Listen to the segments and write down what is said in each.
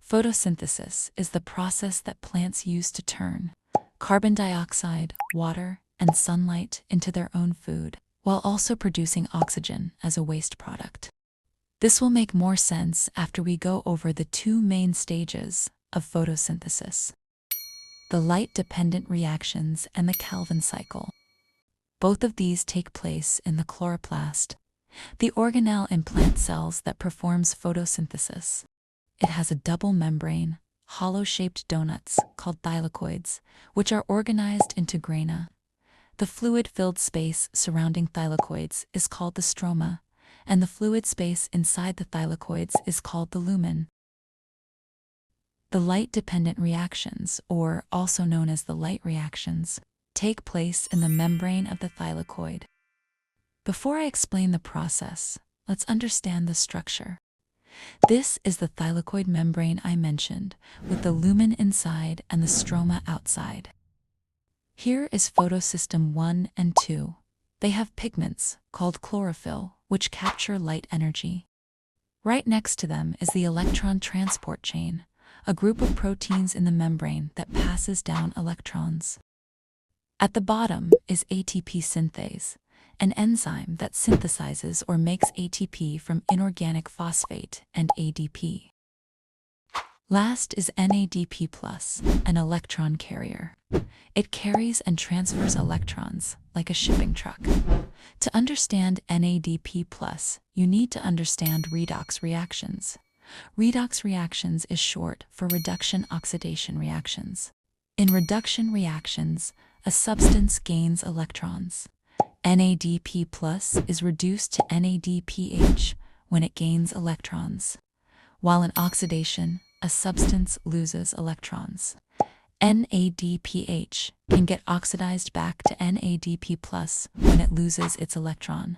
Photosynthesis is the process that plants use to turn carbon dioxide, water, and sunlight into their own food, while also producing oxygen as a waste product. This will make more sense after we go over the two main stages of photosynthesis: the light-dependent reactions and the Calvin cycle. Both of these take place in the chloroplast, the organelle in plant cells that performs photosynthesis. It has a double membrane, hollow-shaped donuts called thylakoids, which are organized into grana. The fluid-filled space surrounding thylakoids is called the stroma, and the fluid space inside the thylakoids is called the lumen. The light-dependent reactions, or also known as the light reactions, take place in the membrane of the thylakoid. Before I explain the process, let's understand the structure. This is the thylakoid membrane I mentioned, with the lumen inside and the stroma outside. Here is photosystem 1 and 2. They have pigments, called chlorophyll, which capture light energy. Right next to them is the electron transport chain, a group of proteins in the membrane that passes down electrons. At the bottom is ATP synthase, an enzyme that synthesizes or makes ATP from inorganic phosphate and ADP. Last is NADP+, an electron carrier. It carries and transfers electrons like a shipping truck. To understand NADP+, you need to understand redox reactions. Redox reactions is short for reduction-oxidation reactions. In reduction reactions, a substance gains electrons. NADP+ is reduced to NADPH when it gains electrons, while in oxidation, a substance loses electrons. NADPH can get oxidized back to NADP+ when it loses its electron.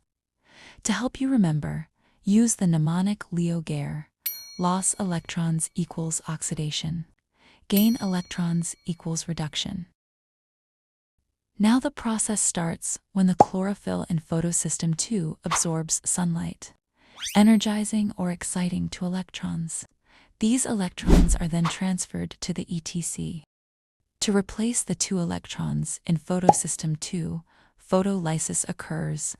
To help you remember, use the mnemonic LEO-GAIR. Loss electrons equals oxidation. Gain electrons equals reduction. Now the process starts when the chlorophyll in photosystem 2 absorbs sunlight, energizing or exciting to electrons. These electrons are then transferred to the ETC. To replace the 2 electrons in photosystem 2, photolysis occurs.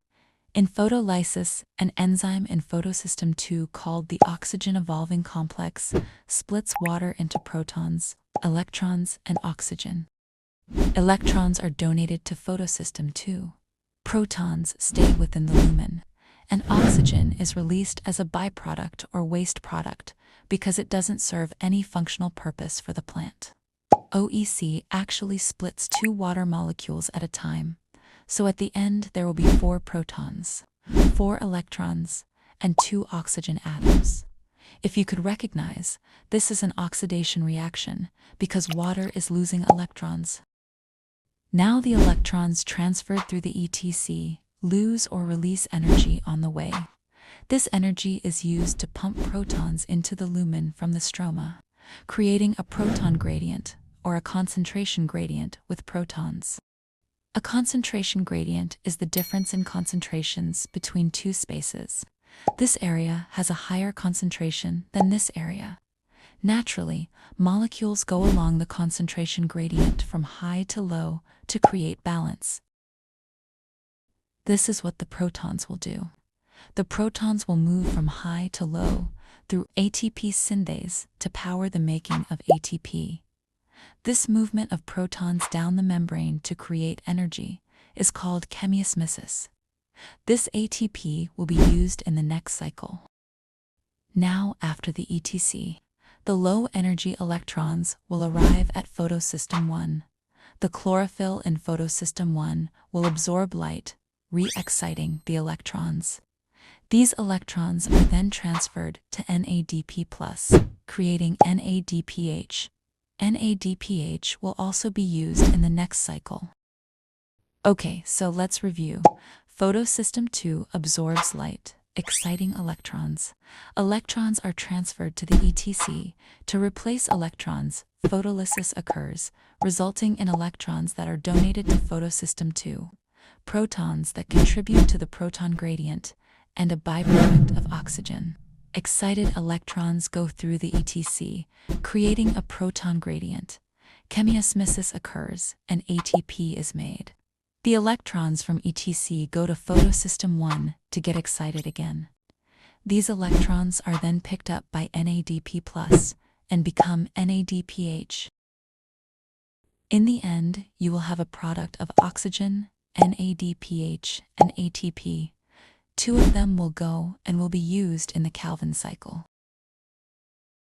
In photolysis, an enzyme in photosystem 2 called the oxygen evolving complex splits water into protons, electrons, and oxygen. Electrons are donated to photosystem 2. Protons stay within the lumen, and oxygen is released as a byproduct or waste product because it doesn't serve any functional purpose for the plant. OEC actually splits 2 water molecules at a time, so at the end there will be 4 protons, 4 electrons, and 2 oxygen atoms. If you could recognize, this is an oxidation reaction because water is losing electrons. Now the electrons transferred through the ETC lose or release energy on the way. This energy is used to pump protons into the lumen from the stroma, creating a proton gradient or a concentration gradient with protons. A concentration gradient is the difference in concentrations between 2 spaces. This area has a higher concentration than this area. Naturally, molecules go along the concentration gradient from high to low to create balance. This is what the protons will do. The protons will move from high to low through ATP synthase to power the making of ATP. This movement of protons down the membrane to create energy is called chemiosmosis. This ATP will be used in the next cycle. Now, after the ETC, the low-energy electrons will arrive at photosystem 1. The chlorophyll in photosystem 1 will absorb light, re-exciting the electrons. These electrons are then transferred to NADP+, creating NADPH. NADPH will also be used in the next cycle. Okay, so let's review. Photosystem 2 absorbs light, exciting electrons. Electrons are transferred to the ETC. To replace electrons, photolysis occurs, resulting in electrons that are donated to photosystem 2, protons that contribute to the proton gradient, and a byproduct of oxygen. Excited electrons go through the ETC, creating a proton gradient. Chemiosmosis occurs, and ATP is made. The electrons from ETC go to photosystem 1 to get excited again. These electrons are then picked up by NADP+ and become NADPH. In the end, you will have a product of oxygen, NADPH, and ATP. Two of them will go and will be used in the Calvin cycle.